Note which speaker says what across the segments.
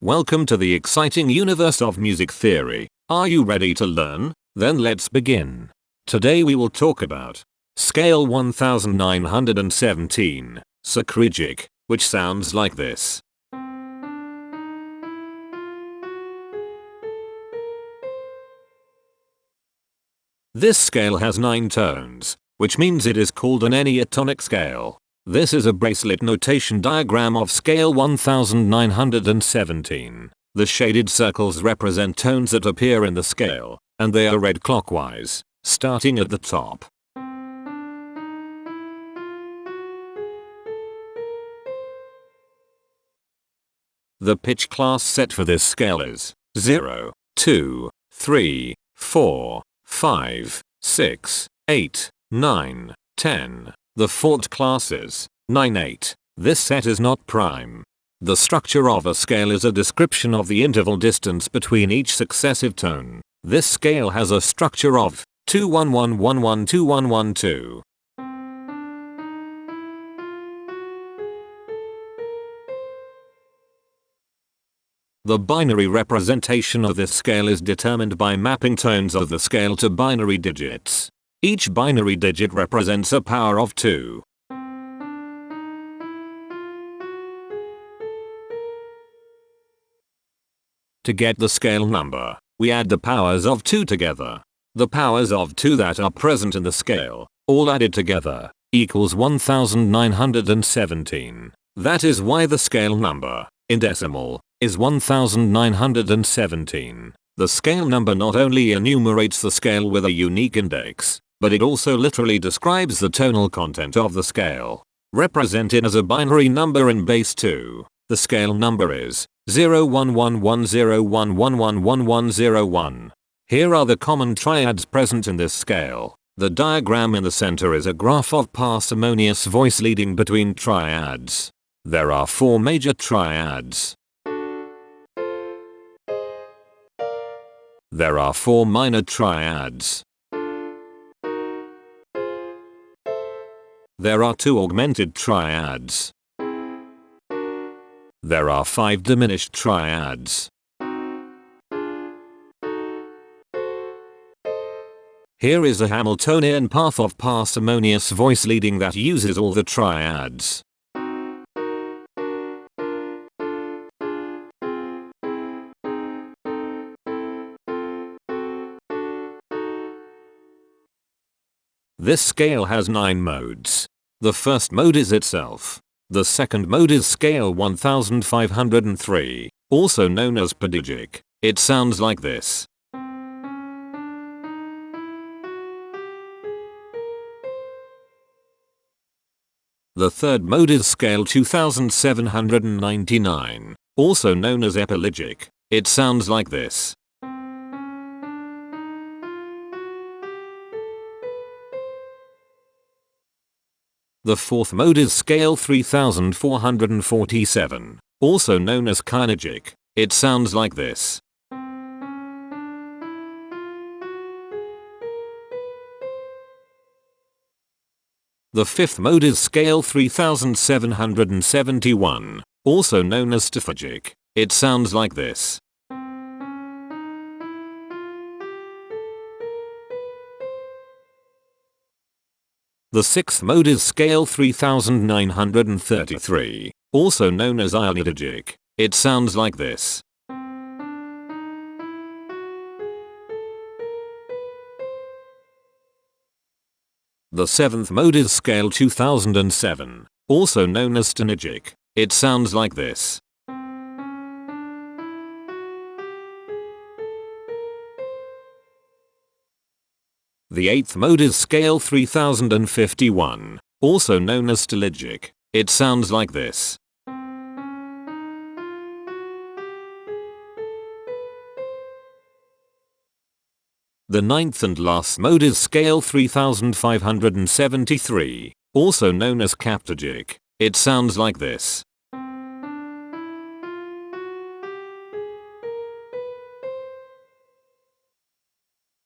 Speaker 1: Welcome to the exciting universe of music theory. Are you ready to learn? Then let's begin. Today we will talk about Scale 1917, Sacrygic, which sounds like this. This scale has 9 tones, which means it is called an enneatonic scale. This is a bracelet notation diagram of scale 1917. The shaded circles represent tones that appear in the scale, and they are read clockwise, starting at the top. The pitch class set for this scale is 0, 2, 3, 4, 5, 6, 8, 9, 10. The fourth class is 9, 8. This set is not prime. The structure of a scale is a description of the interval distance between each successive tone. This scale has a structure of 2 1 1 1 1 2 1 1 2. The binary representation of this scale is determined by mapping tones of the scale to binary digits. Each binary digit represents a power of 2. To get the scale number, we add the powers of 2 together. The powers of 2 that are present in the scale, all added together, equals 1917. That is why the scale number, in decimal, is 1917. The scale number not only enumerates the scale with a unique index, but it also literally describes the tonal content of the scale. Represented as a binary number in base 2, the scale number is 01101111101. Here are the common triads present in this scale. The diagram in the center is a graph of parsimonious voice leading between triads. There are 4 major triads. There are 4 minor triads. There are 2 augmented triads. There are 5 diminished triads. Here is a Hamiltonian path of parsimonious voice leading that uses all the triads. This scale has 9 modes. The first mode is itself. The second mode is scale 1503, also known as pedigic. It sounds like this. The third mode is scale 2799, also known as epilegic. It sounds like this. The fourth mode is scale 3447, also known as kinegic. It sounds like this. The fifth mode is scale 3771, also known as staphygic. It sounds like this. The sixth mode is scale 3933, also known as enneatonic. It sounds like this. The seventh mode is scale 2007, also known as stygic. It sounds like this. The eighth mode is scale 3051, also known as stygic. It sounds like this. The ninth and last mode is scale 3573, also known as captagic. It sounds like this.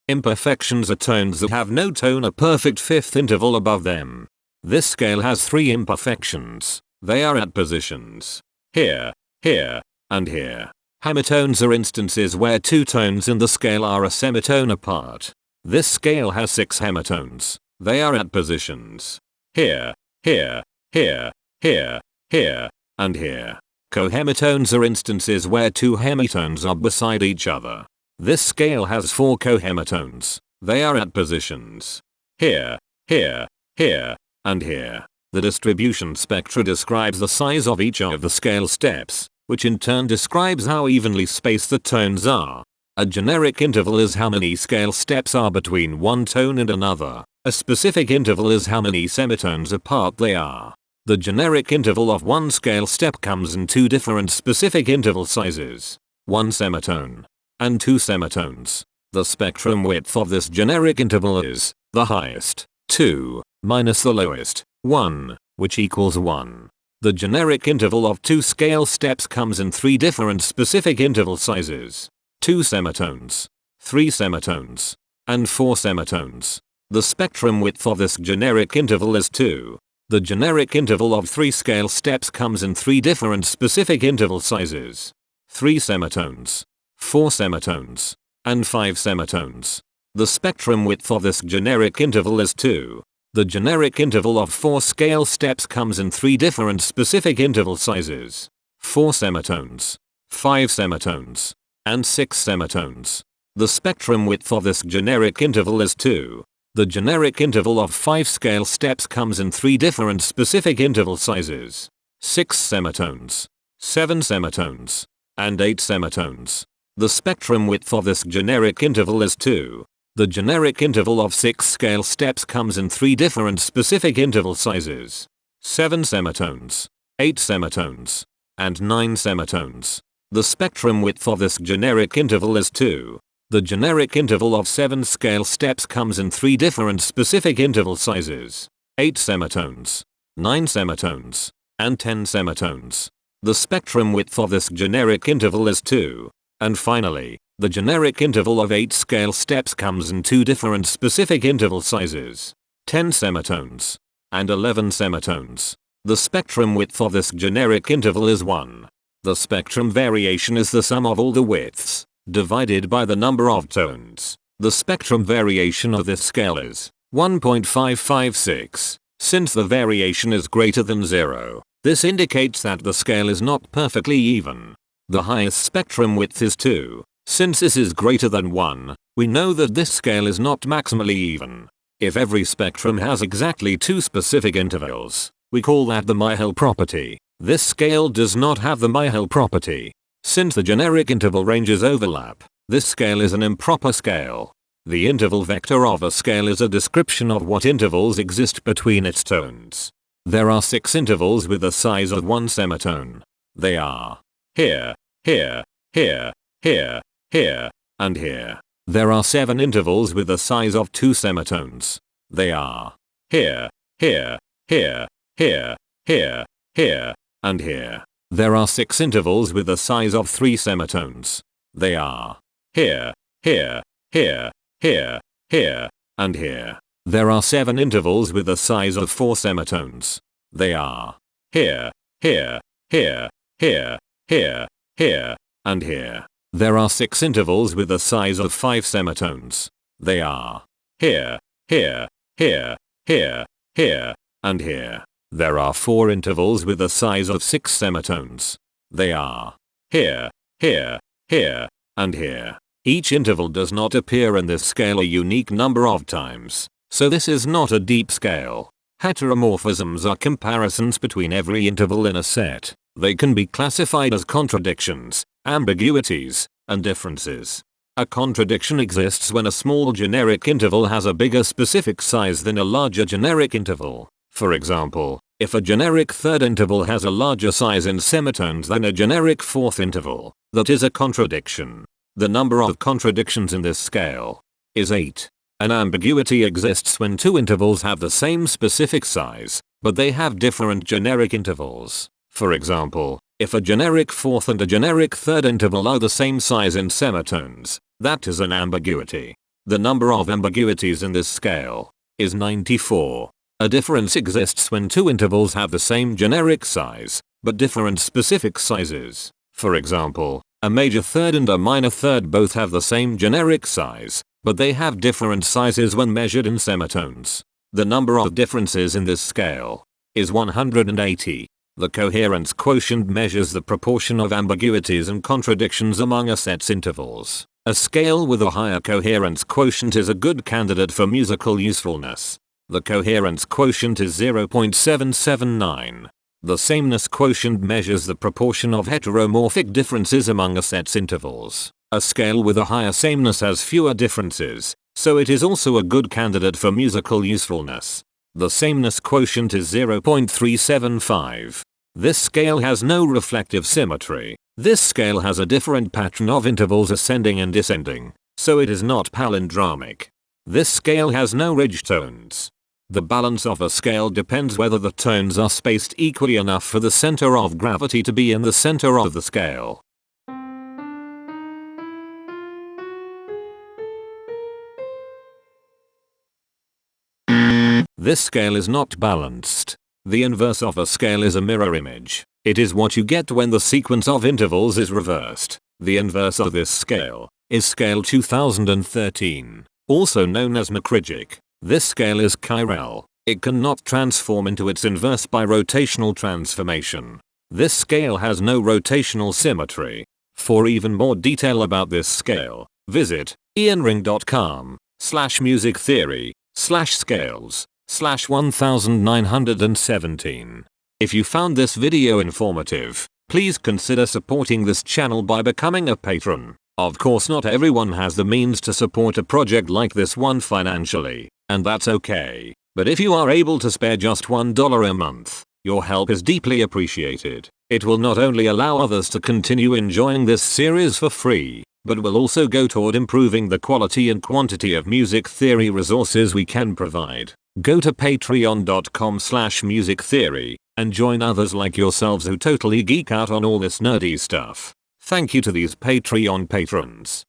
Speaker 1: Imperfections are tones that have no tone a perfect fifth interval above them. This scale has 3 imperfections. They are at positions here, here, and here. Hemitones are instances where two tones in the scale are a semitone apart. This scale has 6 hemitones. They are at positions here, here, here, here, here, and here. Cohemitones are instances where two hemitones are beside each other. This scale has 4 cohemitones. They are at positions here, here, here, and here. The distribution spectra describes the size of each of the scale steps, which in turn describes how evenly spaced the tones are. A generic interval is how many scale steps are between one tone and another. A specific interval is how many semitones apart they are. The generic interval of one scale step comes in 2 different specific interval sizes, 1 semitone and 2 semitones. The spectrum width of this generic interval is the highest, 2, minus the lowest, 1, which equals 1. The generic interval of 2 scale steps comes in 3 different specific interval sizes, 2 semitones, 3 semitones, and 4 semitones. The spectrum width of this generic interval is 2. The generic interval of 3 scale steps comes in 3 different specific interval sizes, 3 semitones, 4 semitones, and 5 semitones. The spectrum width of this generic interval is 2. The generic interval of 4 scale steps comes in 3 different specific interval sizes, 4 semitones, 5 semitones, and 6 semitones. The spectrum width of this generic interval is 2. The generic interval of 5 scale steps comes in 3 different specific interval sizes, 6 semitones, 7 semitones, and 8 semitones. The spectrum width of this generic interval is 2. The generic interval of 6 scale steps comes in 3 different specific interval sizes, 7 semitones, 8 semitones, and 9 semitones. The spectrum width of this generic interval is 2. The generic interval of 7 scale steps comes in 3 different specific interval sizes, 8 semitones, 9 semitones, and 10 semitones. The spectrum width of this generic interval is 2. And finally, the generic interval of 8 scale steps comes in 2 different specific interval sizes, 10 semitones, and 11 semitones. The spectrum width of this generic interval is 1. The spectrum variation is the sum of all the widths, divided by the number of tones. The spectrum variation of this scale is 1.556. Since the variation is greater than 0, this indicates that the scale is not perfectly even. The highest spectrum width is 2. Since this is greater than 1, we know that this scale is not maximally even. If every spectrum has exactly 2 specific intervals, we call that the Myhill property. This scale does not have the Myhill property. Since the generic interval ranges overlap, this scale is an improper scale. The interval vector of a scale is a description of what intervals exist between its tones. There are 6 intervals with the size of 1 semitone. They are here, here, here, here, here, and here. There are 7 intervals with the size of 2 semitones. They are here, here, here, here, here, here, and here. There are 6 intervals with the size of 3 semitones. They are here, here, here, here, here, and here. There are 7 intervals with the size of 4 semitones. They are here, here, here, here, here, here, and here. There are 6 intervals with the size of 5 semitones. They are here, here, here, here, here, and here. There are 4 intervals with the size of 6 semitones. They are here, here, here, and here. Each interval does not appear in this scale a unique number of times, so this is not a deep scale. Heteromorphisms are comparisons between every interval in a set. They can be classified as contradictions, ambiguities, and differences. A contradiction exists when a small generic interval has a bigger specific size than a larger generic interval. For example, if a generic third interval has a larger size in semitones than a generic fourth interval, that is a contradiction. The number of contradictions in this scale is 8. An ambiguity exists when 2 intervals have the same specific size, but they have different generic intervals. For example, if a generic fourth and a generic third interval are the same size in semitones, that is an ambiguity. The number of ambiguities in this scale is 94. A difference exists when 2 intervals have the same generic size, but different specific sizes. For example, A major third and a minor third both have the same generic size, but they have different sizes when measured in semitones. The number of differences in this scale is 180. The coherence quotient measures the proportion of ambiguities and contradictions among a set's intervals. A scale with a higher coherence quotient is a good candidate for musical usefulness. The coherence quotient is 0.779. The sameness quotient measures the proportion of heteromorphic differences among a set's intervals. A scale with a higher sameness has fewer differences, so it is also a good candidate for musical usefulness. The sameness quotient is 0.375. This scale has no reflective symmetry. This scale has a different pattern of intervals ascending and descending, so it is not palindromic. This scale has no ridge tones. The balance of a scale depends whether the tones are spaced equally enough for the center of gravity to be in the center of the scale. This scale is not balanced. The inverse of a scale is a mirror image. It is what you get when the sequence of intervals is reversed. The inverse of this scale is scale 2013, also known as Sacrygic. This scale is chiral. It cannot transform into its inverse by rotational transformation. This scale has no rotational symmetry. For even more detail about this scale, visit ianring.com/musictheory/scales/1917. If you found this video informative, please consider supporting this channel by becoming a patron. Of course, not everyone has the means to support a project like this one financially, and that's okay. But if you are able to spare just $1 a month, your help is deeply appreciated. It will not only allow others to continue enjoying this series for free, but will also go toward improving the quality and quantity of music theory resources we can provide. Go to patreon.com/musictheory and join others like yourselves who totally geek out on all this nerdy stuff. Thank you to these Patreon patrons.